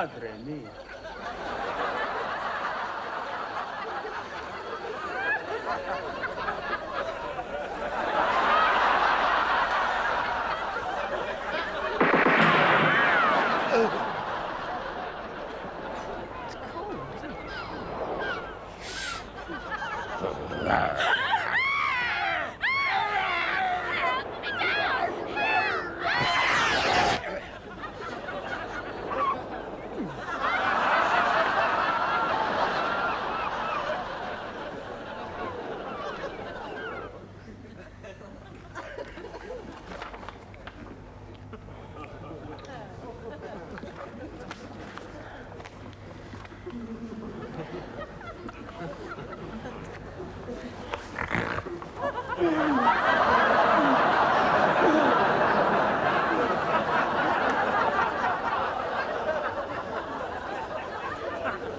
Madre mia. It's cold, isn't it?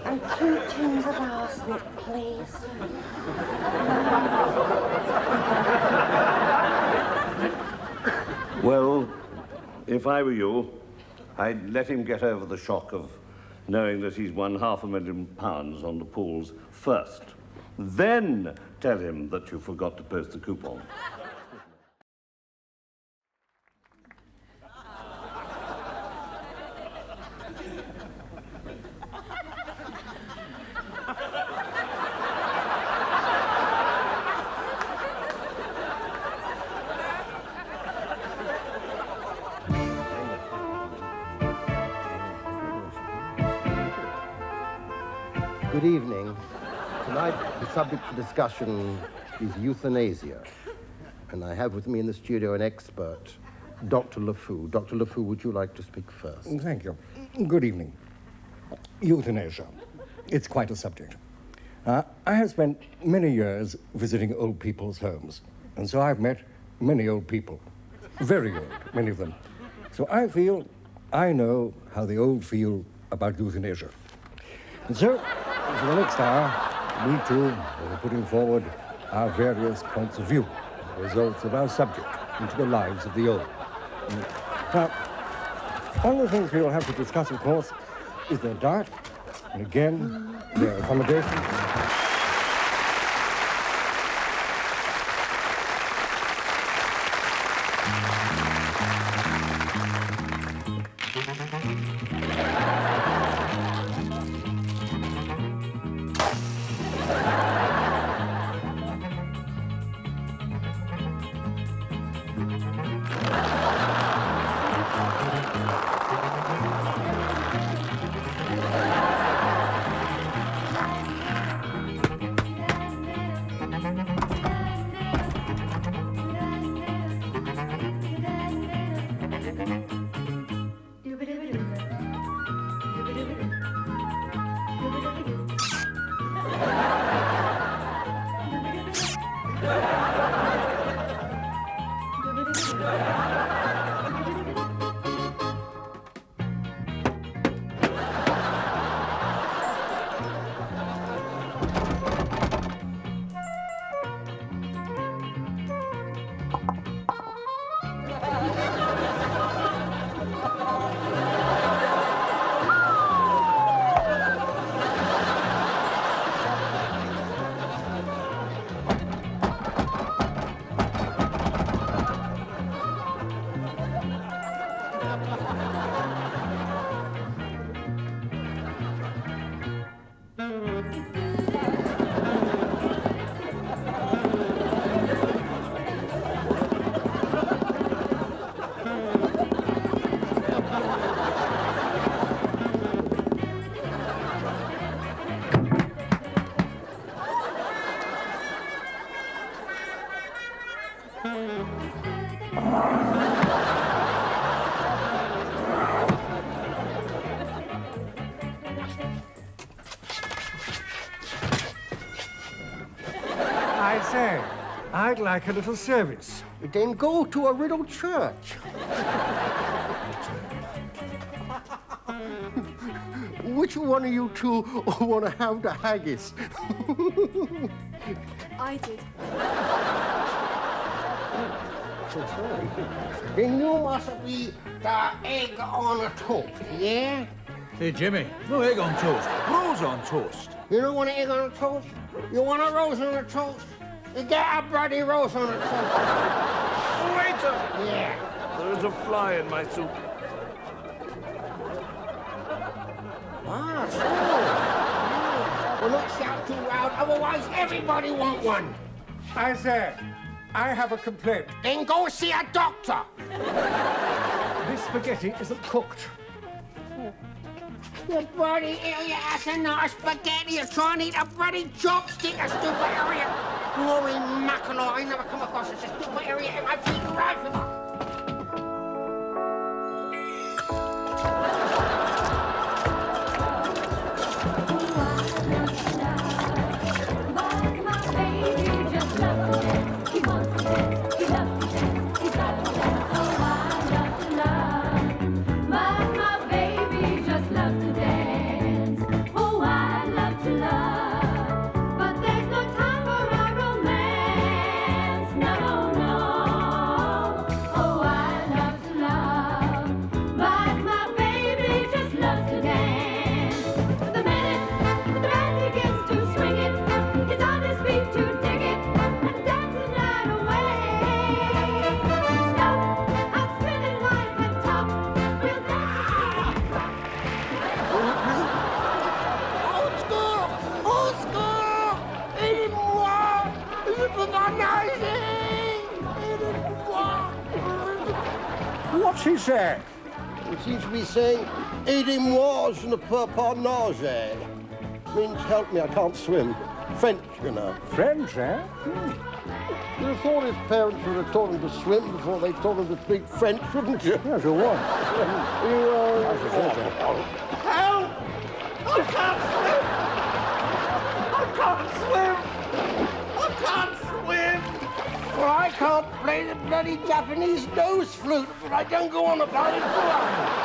And 2 tins of arsenic, please. Well, if I were you, I'd let him get over the shock of knowing that he's won £500,000 on the pools first. Then tell him that you forgot to post the coupon. Good evening. Tonight, the subject for discussion is euthanasia. And I have with me in the studio an expert, Dr. LeFou. Dr. LeFou, would you like to speak first? Thank you. Good evening. Euthanasia. It's quite a subject. I have spent many years visiting old people's homes, and so I've met many old people. Very old, many of them. So I feel I know how the old feel about euthanasia. And so, for the next hour, we two will be putting forward our various points of view, the results of our subject, into the lives of the old. Now, one of the things we will have to discuss, of course, is their diet, and again, their accommodation. I say, I'd like a little service. Then go to a riddle church. Which one of you two want to have the haggis? I did. Then you must be the egg on a toast, yeah? Hey, Jimmy, no egg on toast. Rose on toast. You don't want an egg on a toast? You want a rose on a toast? You get a bloody rose on a toast. Waiter! Yeah. There is a fly in my soup. Ah, so. Well, not shout too loud, otherwise everybody want one. I say, I have a complaint. Then go see a doctor. This spaghetti isn't cooked. You bloody idiot, that's not a spaghetti. You're trying to eat a bloody chopstick, a stupid idiot. Glory mackerel, I never come across such a stupid idiot in my freaking life. What's he saying? He seems to be saying, aidez-moi, je ne peux pas nager. Means help me, I can't swim. French, you know. French, eh? You'd have thought his parents would have taught him to swim before they taught him to speak French, wouldn't you? Yes, you would. Help! I can't swim! I can't swim! I can't swim! Well, I can't play the bloody Japanese nose flute, but I don't go on about it, do I?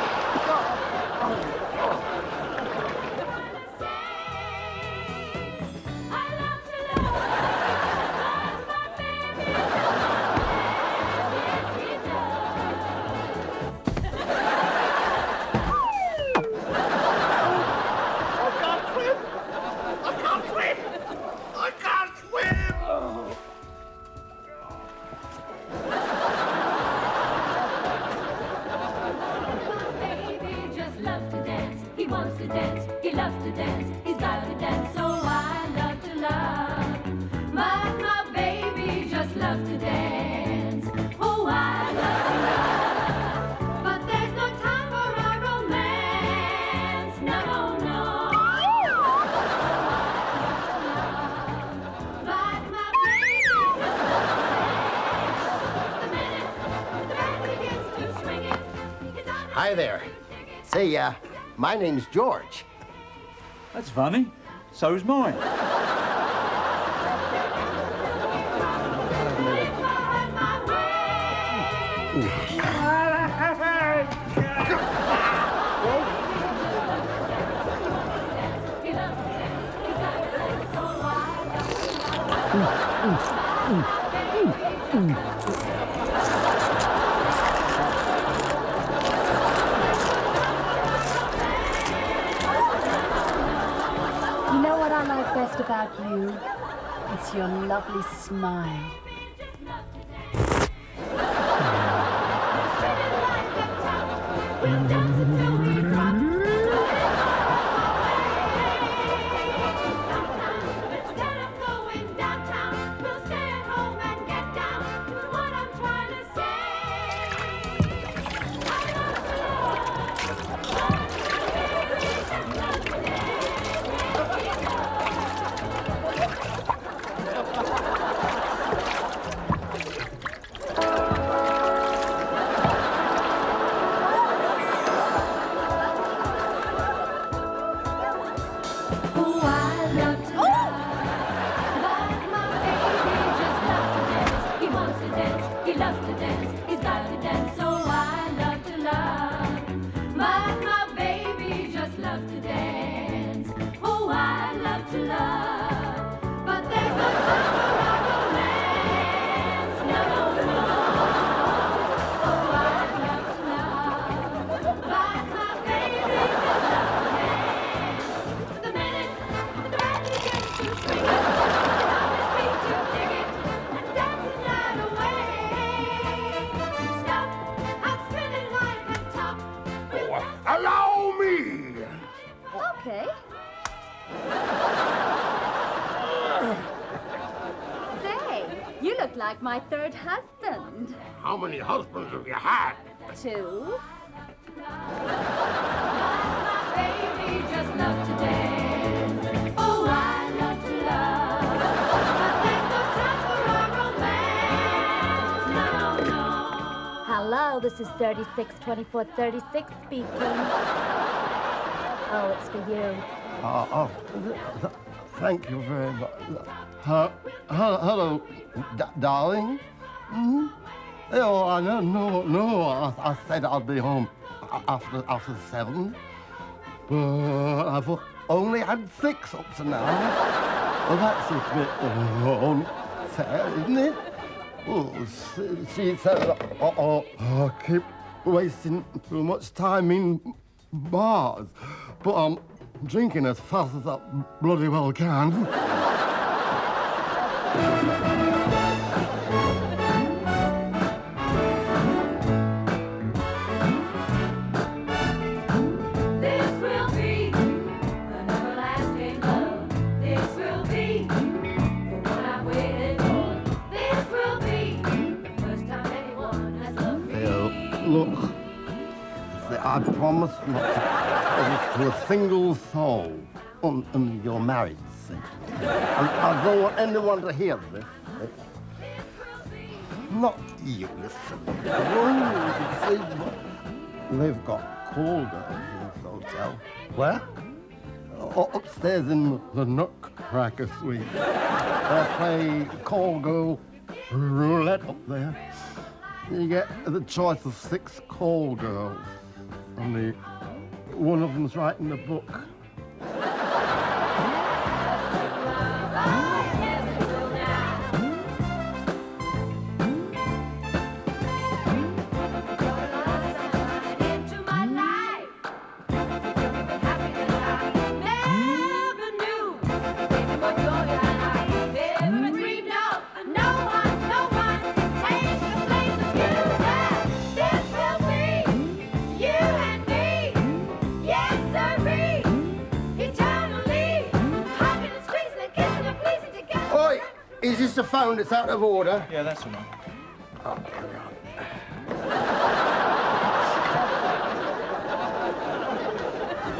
Hi there. Say, my name's George. That's funny. So's mine. You know what I like best about you? It's your lovely smile. like my third husband. How many husbands have you had? 2. Hello, this is 362436 speaking. Oh, it's for you. Thank you very much. Hello, darling. Mm-hmm. Oh, I no. I said I'd be home after 7, but I've only had 6 up to now. Well, that's a bit unfair, isn't it? Oh, she said I keep wasting too much time in bars, but I'm drinking as fast as I bloody well can. Look, I promise not to tell this to a single soul until you're married. I don't want anyone to hear this. Not you, listen. They've got call girls in this hotel. Where? Upstairs in the Nutcracker Suite. They play call girl roulette up there. You get the choice of 6 call girls. Only one of them's writing the book. Is this the phone that's out of order? Yeah, that's all right. Oh,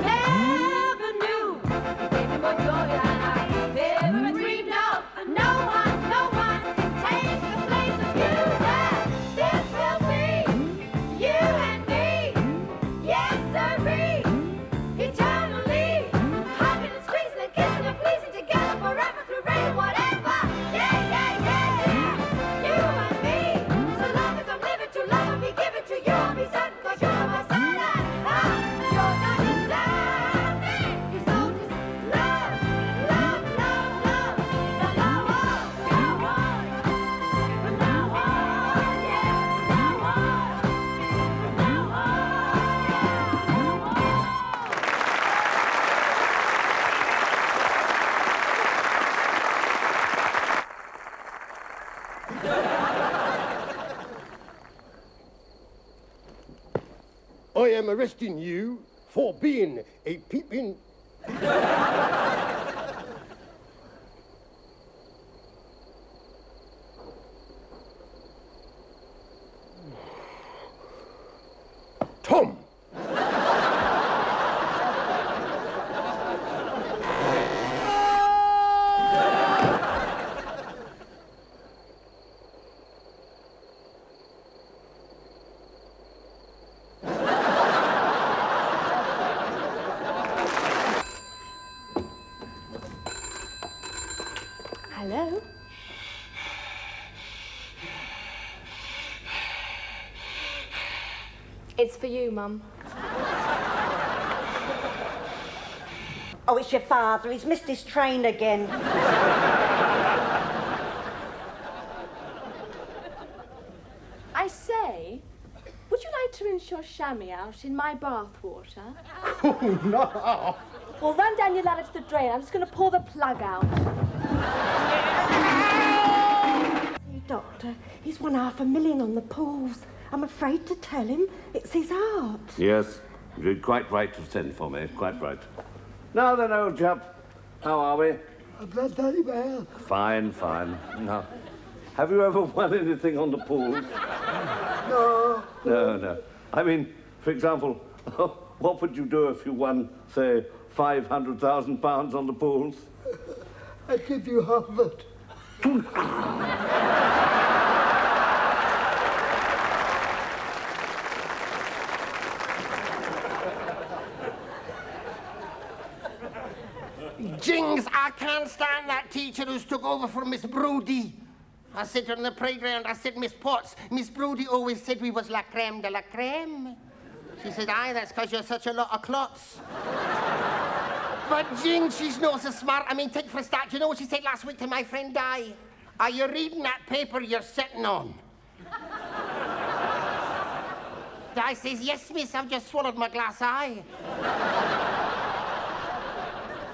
Never knew what joy I never dreamed of. No one can take the place of you. This will be you and me. Yes, sirree. Eternally. Hugging and squeezing and kissing and pleasing together forever through rain and whatever. I am arresting you for being a peeping... Tom! Hello? It's for you, Mum. Oh, it's your father. He's missed his train again. I say, would you like to rinse your chamois out in my bath water? Oh, no! Well, run down your ladder to the drain. I'm just going to pull the plug out. See, Doctor, he's won $500,000 on the pools. I'm afraid to tell him it's his art. Yes, you did quite right to send for me, quite right. Now then, old chap, how are we? Very well. Fine, fine. Now, Have you ever won anything on the pools? No. No. I mean, for example, what would you do if you won, say, £500,000 on the pools? I'd give you half of it. Jings, I can't stand that teacher who's took over from Miss Brodie. I said to her in the playground, I said, Miss Potts, Miss Brodie always said we was la creme de la creme. She said, aye, that's because you're such a lot of clots. But Jings, she's not so smart. I mean, take for a start, do you know what she said last week to my friend Di? Are you reading that paper you're sitting on? Di says, yes, miss, I've just swallowed my glass eye.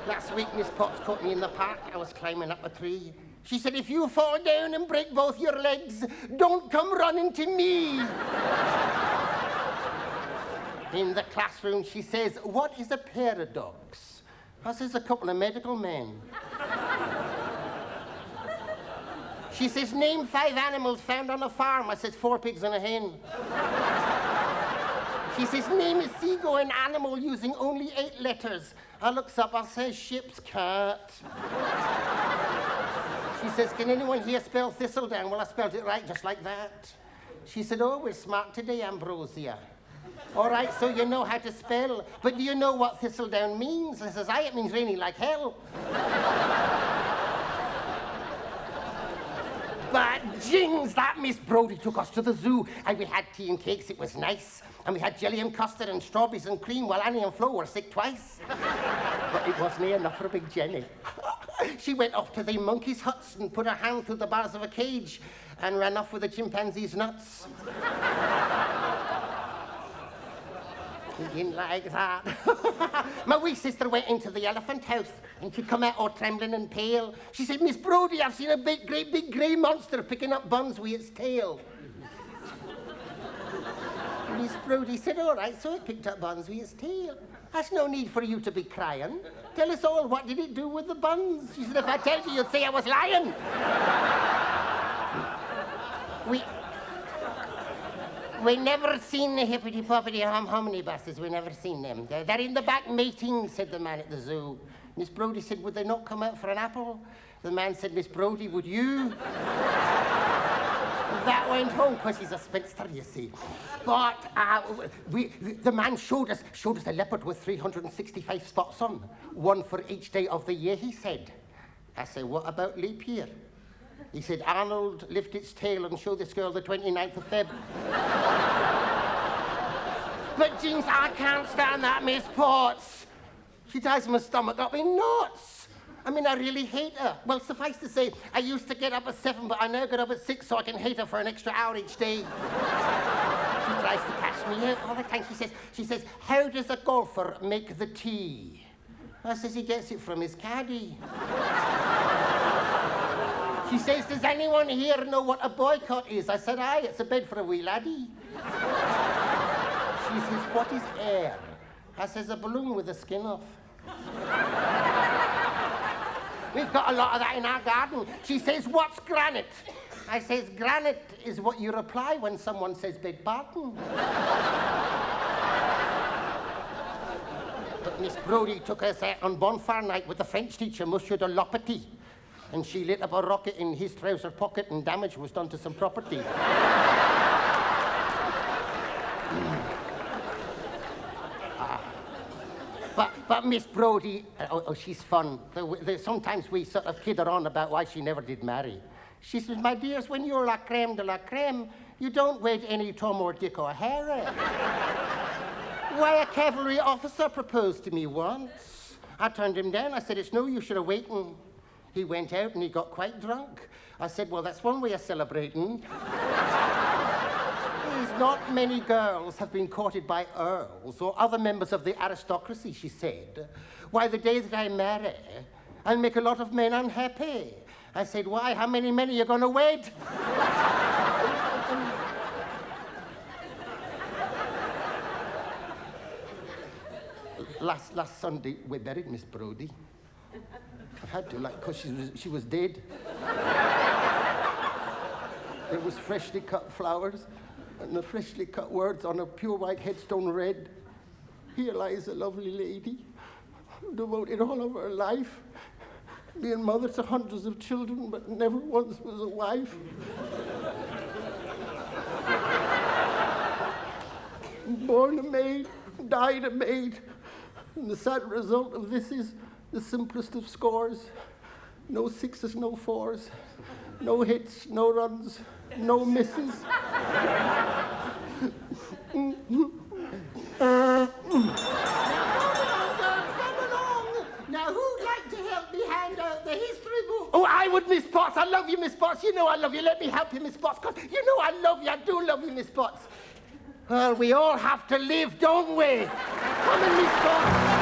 Last week, Miss Potts caught me in the park. I was climbing up a tree. She said, if you fall down and break both your legs, don't come running to me. In the classroom, she says, what is a paradox? I says, a couple of medical men. She says, name 5 animals found on a farm. I says, 4 pigs and a hen. She says, name a seagoing animal using only 8 letters. I looks up, I says, ship's cat. She says, can anyone here spell thistledown? Well, I spelled it right, just like that. She said, oh, we're smart today, Ambrosia. All right, so you know how to spell, but do you know what thistledown means? I says, aye, it means raining like hell. But Jings, that Miss Brodie took us to the zoo, and we had tea and cakes, it was nice. And we had jelly and custard and strawberries and cream while Annie and Flo were sick twice. But it wasn't enough for Big Jenny. She went off to the monkeys' huts and put her hand through the bars of a cage and ran off with the chimpanzee's nuts. He didn't like that. My wee sister went into the elephant house and she'd come out all trembling and pale. She said, Miss Brodie, I've seen a great big grey monster picking up buns with its tail. Miss Brodie said, all right, so it picked up buns with its tail. That's no need for you to be crying. Tell us all, what did it do with the buns? She said, if I told you, you'd say I was lying. We never seen the hippity-poppity omnibuses. We never seen them. They're in the back mating, said the man at the zoo. Miss Brodie said, would they not come out for an apple? The man said, Miss Brodie, would you? That went home because he's a spinster, you see. But the man showed us a leopard with 365 spots on, 1 for each day of the year, he said. I said, what about leap year? He said, Arnold, lift its tail and show this girl the 29th of Feb. But, Jings, I can't stand that Miss Potts. She ties my stomach up in knots. I mean, I really hate her. Well, suffice to say, I used to get up at 7, but I now get up at 6 so I can hate her for an extra hour each day. She tries to catch me out all the time. She says, how does a golfer make the tee? I says, he gets it from his caddy. She says, does anyone here know what a boycott is? I said, aye, it's a bed for a wee laddie. She says, what is air? I says, a balloon with the skin off. We've got a lot of that in our garden. She says, what's granite? I says, granite is what you reply when someone says beg pardon. But Miss Brodie took us out on bonfire night with the French teacher, Monsieur de Lopety. And she lit up a rocket in his trouser pocket and damage was done to some property. But Miss Brodie, she's fun. Sometimes we sort of kid her on about why she never did marry. She says, my dears, when you're la creme de la creme, you don't wait any Tom or Dick or Harry. Why, a cavalry officer proposed to me once. I turned him down. I said, it's no use, you're waiting. He went out and he got quite drunk. I said, well, that's one way of celebrating. Not many girls have been courted by earls or other members of the aristocracy, she said. Why, the day that I marry, I'll make a lot of men unhappy. I said, why? How many men are you going to wed? Last Sunday, we buried Miss Brodie. I had to, because she was dead. There was freshly cut flowers and the freshly cut words on a pure white headstone read, "Here lies a lovely lady who devoted all of her life being mother to hundreds of children, but never once was a wife." Born a maid, died a maid. And the sad result of this is the simplest of scores. No sixes, no fours. No hits, no runs, no misses. Now, who'd like to help me hand out the history book? Oh, I would, Miss Potts. I love you, Miss Potts. You know I love you. Let me help you, Miss Potts, because you know I love you. I do love you, Miss Potts. Well, we all have to live, don't we? Come in, Miss Potts.